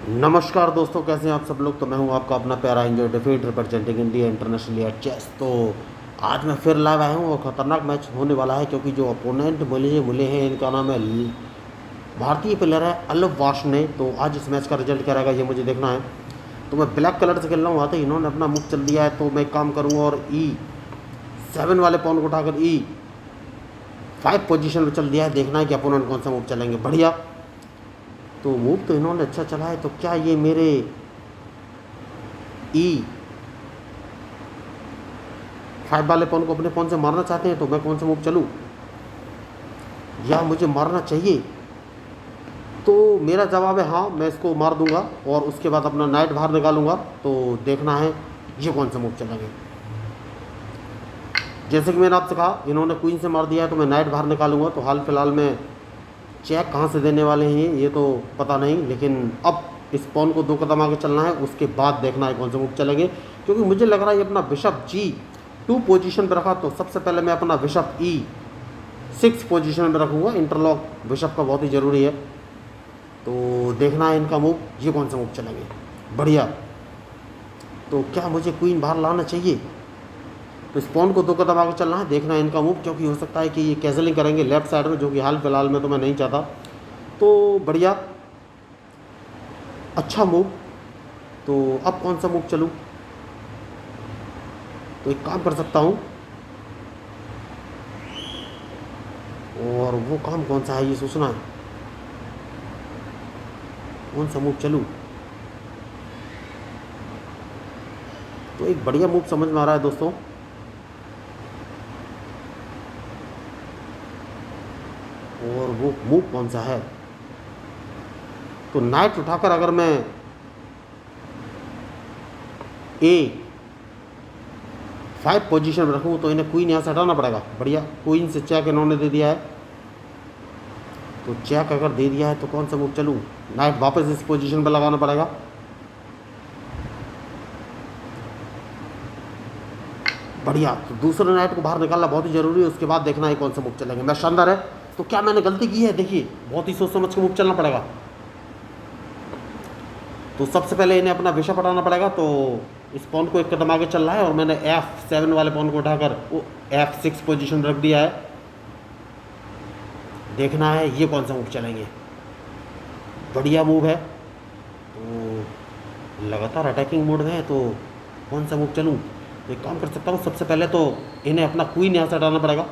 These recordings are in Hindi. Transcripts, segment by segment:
नमस्कार दोस्तों, कैसे हैं आप सब लोग। तो मैं हूं आपका अपना प्यारा एंजॉय डिफीट representing India internationally at chess. तो आज मैं फिर लाइव आया हूं और ख़तरनाक मैच होने वाला है, क्योंकि जो अपोनेंट मिले हैं इनका नाम है भारतीय प्लेयर है अल्फ वार्ष्णेय। तो आज इस मैच का रिजल्ट क्या रहेगा ये मुझे देखना है। तो मैं ब्लैक कलर से खेल रहा हूँ। आते इन्होंने अपना मुख चल दिया है, तो मैं एक काम करूँगा और E7 वाले पॉन को उठाकर E5 पोजीशन पर चल दिया है। देखना है कि अपोनेंट कौन सा मूव चलेंगे। बढ़िया, तो मूव तो इन्होंने अच्छा चला है। तो क्या ये मेरे E5 वाले पॉन को अपने पॉन से मारना चाहते हैं? तो मैं कौन सा मूव चलूँ या मुझे मारना चाहिए? तो मेरा जवाब है हाँ, मैं इसको मार दूंगा और उसके बाद अपना नाइट बाहर निकालूंगा। तो देखना है ये कौन सा मूव चलेंगे। जैसे कि मैंने आपसे कहा, इन्होंने क्वीन से मार दिया है तो मैं नाइट बाहर निकालूंगा। तो हाल फिलहाल में चेक कहाँ से देने वाले हैं ये तो पता नहीं, लेकिन अब इस पॉन को 2 कदम आगे चलना है, उसके बाद देखना है कौन से मूव चलेंगे। क्योंकि मुझे लग रहा है ये अपना बिशप G2 पोजीशन पर रखा, तो सबसे पहले मैं अपना बिशप E6 पोजीशन पर रखूँगा। इंटरलॉक बिशप का बहुत ही ज़रूरी है। तो देखना है इनका मूव, ये कौन सा मूव चलेंगे। बढ़िया, तो क्या मुझे क्वीन बाहर लाना चाहिए? तो इस पॉन को 2 कदम आगे चलना है, देखना है इनका मूव, क्योंकि हो सकता है कि ये कैजलिंग करेंगे लेफ्ट साइड में, जो कि हाल फिलहाल में तो मैं नहीं चाहता। तो बढ़िया, अच्छा मूव। तो अब कौन सा मूव चलूँ? तो एक काम कर सकता हूँ, और वो काम कौन सा है ये सोचना है। कौन सा मूव चलूँ? तो एक बढ़िया मूव समझ में आ रहा है दोस्तों, और वो मूव कौन सा है? तो नाइट उठाकर अगर मैं A5 पोजीशन में रखूँ तो इन्हें क्वीन यहाँ से हटाना पड़ेगा। बढ़िया, क्वीन से चेक इन्होंने दे दिया है। तो चेक अगर दे दिया है तो कौन सा मूव चलूँ? नाइट वापस इस पोजीशन पर लगाना पड़ेगा। बढ़िया, तो दूसरे नाइट को बाहर निकालना बहुत ही ज़रूरी है। उसके बाद देखना है कौन सा मूव चलेंगे। मैच शानदार है। तो क्या मैंने गलती की है? देखिए, बहुत ही सोच समझ के मूव चलना पड़ेगा। तो सबसे पहले इन्हें अपना बिशप हटाना पड़ेगा। तो इस पॉन को 1 कदम आगे चल रहा है और मैंने F7 वाले पॉन को उठाकर वो F6 पोजीशन रख दिया है। देखना है ये कौन सा मूव चलेंगे। बढ़िया मूव है। तो लगातार अटैकिंग मोड में है, तो कौन सा मूव चलूँ? तो एक काम कर सकता हूँ, सबसे पहले तो इन्हें अपना क्वीन यहाँ से हटाना पड़ेगा।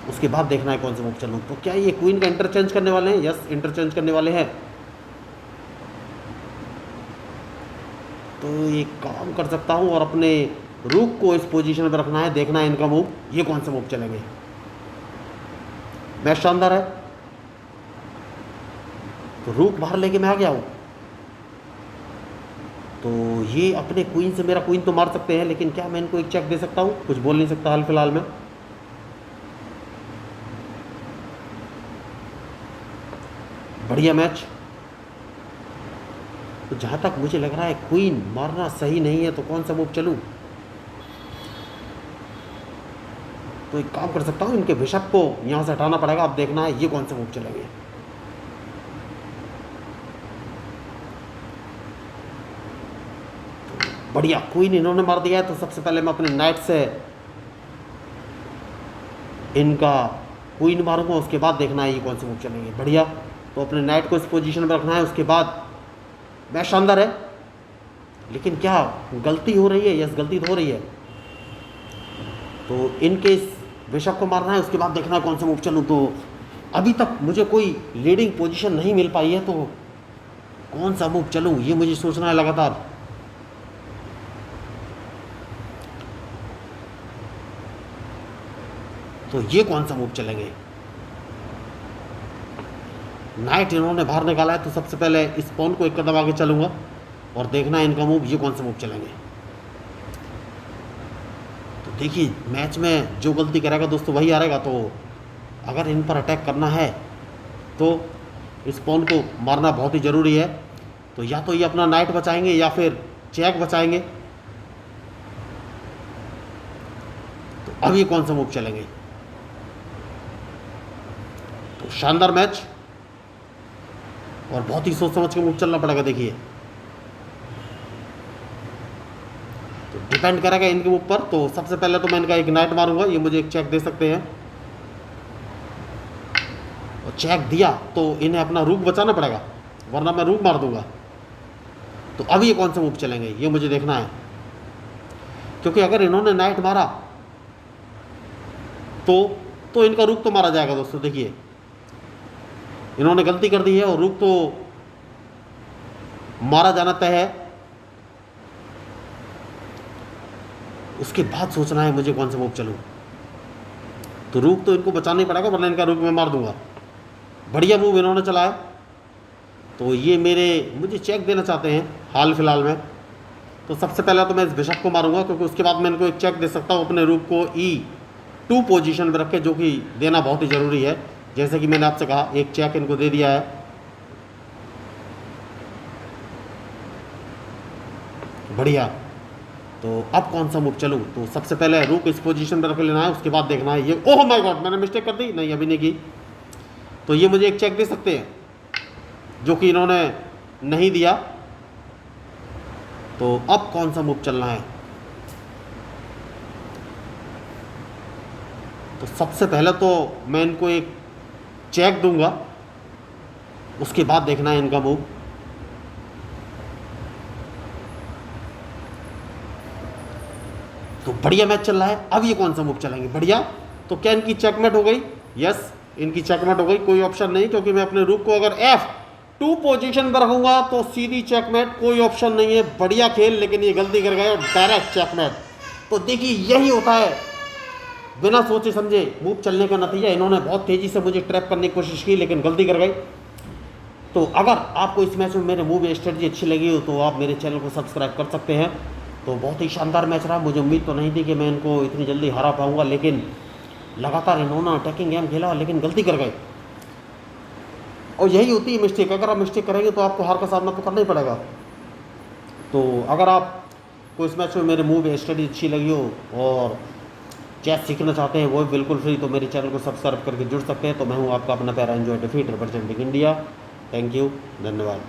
उसके बाद देखना है कौन सा मूव चलूँ। तो क्या ये क्वीन का इंटरचेंज करने वाले हैं? यस, इंटरचेंज करने वाले हैं। तो ये काम कर सकता हूँ और अपने रूक को इस पोजीशन पर रखना है। देखना है इनका मूव, ये कौन सा मूव चलेंगे। मैच शानदार है। तो रूक बाहर लेके मैं आ गया हूँ। तो ये अपने क्वीन से मेरा क्वीन तो मार सकते हैं, लेकिन क्या मैं इनको एक चेक दे सकता हूँ? कुछ बोल नहीं सकता हाल फिलहाल में। बढ़िया मैच। तो जहाँ तक मुझे लग रहा है क्वीन मारना सही नहीं है, तो कौन सा मूव चलूँ? तो एक काम कर सकता हूँ, इनके बिशप को यहाँ से हटाना पड़ेगा। अब देखना है ये कौन सा मूव चलेंगे। बढ़िया, क्वीन इन्होंने मार दिया है। तो सबसे पहले मैं अपने नाइट से इनका क्वीन मारूंगा, उसके बाद देखना है ये कौन से मूव चलेंगे। बढ़िया, तो अपने नाइट को इस पोजीशन पर रखना है। उसके बाद मैच शानदार है। लेकिन क्या गलती हो रही है? यस, गलती तो हो रही है। तो इनके इस बिशप को मारना है, उसके बाद देखना है कौन सा मूव चलूँ। तो अभी तक मुझे कोई लीडिंग पोजीशन नहीं मिल पाई है, तो कौन सा मूव चलूँ ये मुझे सोचना है लगातार। तो ये कौन सा मूव चलेंगे। नाइट इन्होंने बाहर निकाला है, तो सबसे पहले इस पॉन को 1 कदम आगे चलूँगा और देखना है इनका मूव, ये कौन सा मूव चलेंगे। तो देखिए, मैच में जो गलती करेगा दोस्तों वही हारेगा। तो अगर इन पर अटैक करना है तो इस पॉन को मारना बहुत ही ज़रूरी है। तो या तो ये अपना नाइट बचाएंगे या फिर चेक बचाएंगे। तो अब ये कौन सा मूव चलेंगे। तो शानदार मैच। और बहुत ही सोच समझ के मूव चलना पड़ेगा। देखिए तो डिपेंड करेगा इनके ऊपर। तो सबसे पहले तो मैं इनका एक नाइट मारूंगा, ये मुझे एक चेक दे सकते हैं, और चेक दिया तो इन्हें अपना रूक बचाना पड़ेगा, वरना मैं रूक मार दूंगा। तो अब ये कौन से मूव चलेंगे ये मुझे देखना है, क्योंकि अगर इन्होंने नाइट मारा तो इनका रूक तो मारा जाएगा दोस्तों। देखिए इन्होंने गलती कर दी है और रूक तो मारा जाना तय है। उसके बाद सोचना है मुझे कौन सा मूव चलूं। तो रूक तो इनको बचाना ही पड़ेगा, वरना इनका रूक मैं मार दूंगा। बढ़िया मूव इन्होंने चलाया, तो ये मुझे चेक देना चाहते हैं हाल फिलहाल में। तो सबसे पहले तो मैं इस बिशप को मारूंगा, क्योंकि उसके बाद मैं इनको एक चेक दे सकता हूँ अपने रूक को E2 पोजीशन में रख के, जो कि देना बहुत ही ज़रूरी है। जैसे कि मैंने आपसे कहा एक चेक इनको दे दिया है। बढ़िया। तो अब कौन सा मूव चलूँ? तो सबसे पहले रूक इस पोजीशन में रख लेना है, उसके बाद देखना है ये। ओह माय गॉड, मैंने मिस्टेक कर दी। नहीं, अभी नहीं की। तो ये मुझे एक चेक दे सकते हैं, जो कि इन्होंने नहीं दिया। तो अब कौन सा मूव चलना है? तो सबसे पहले तो मैं इनको एक चेक दूंगा, उसके बाद देखना है इनका मूव। तो बढ़िया मैच चल रहा है। अब ये कौन सा मूव चलेंगे? बढ़िया। तो क्या इनकी चेकमेट हो गई? यस, इनकी चेकमेट हो गई, कोई ऑप्शन नहीं, क्योंकि मैं अपने रूक को अगर F2 पोजीशन पर रखूंगा तो सीधी चेकमेट, कोई ऑप्शन नहीं है। बढ़िया खेल, लेकिन ये गलती कर गए और डायरेक्ट चेकमेट। तो देखिए यही होता है बिना सोचे समझे मूव चलने का नतीजा। इन्होंने बहुत तेज़ी से मुझे ट्रैप करने की कोशिश की, लेकिन गलती कर गई। तो अगर आपको इस मैच में मेरे मूव या स्ट्रेटजी अच्छी लगी हो तो आप मेरे चैनल को सब्सक्राइब कर सकते हैं। तो बहुत ही शानदार मैच रहा। मुझे उम्मीद तो नहीं थी कि मैं इनको इतनी जल्दी हरा पाऊंगा, लेकिन लगातार इन्होंने अटैकिंग गेम खेला, लेकिन गलती कर गए। और यही होती है मिस्टेक। अगर आप मिस्टेक करेंगे तो आपको हार का सामना तो करना ही पड़ेगा। तो अगर आपको इस मैच में मेरे मूव या स्ट्रेटजी अच्छी लगी हो और चेस सीखना चाहते हैं वो बिल्कुल फ्री, तो मेरे चैनल को सब्सक्राइब करके जुड़ सकते हैं। तो मैं हूँ आपका अपना प्यारा एंजॉय डिफीट रिप्रेजेंटिंग इंडिया। थैंक यू, धन्यवाद।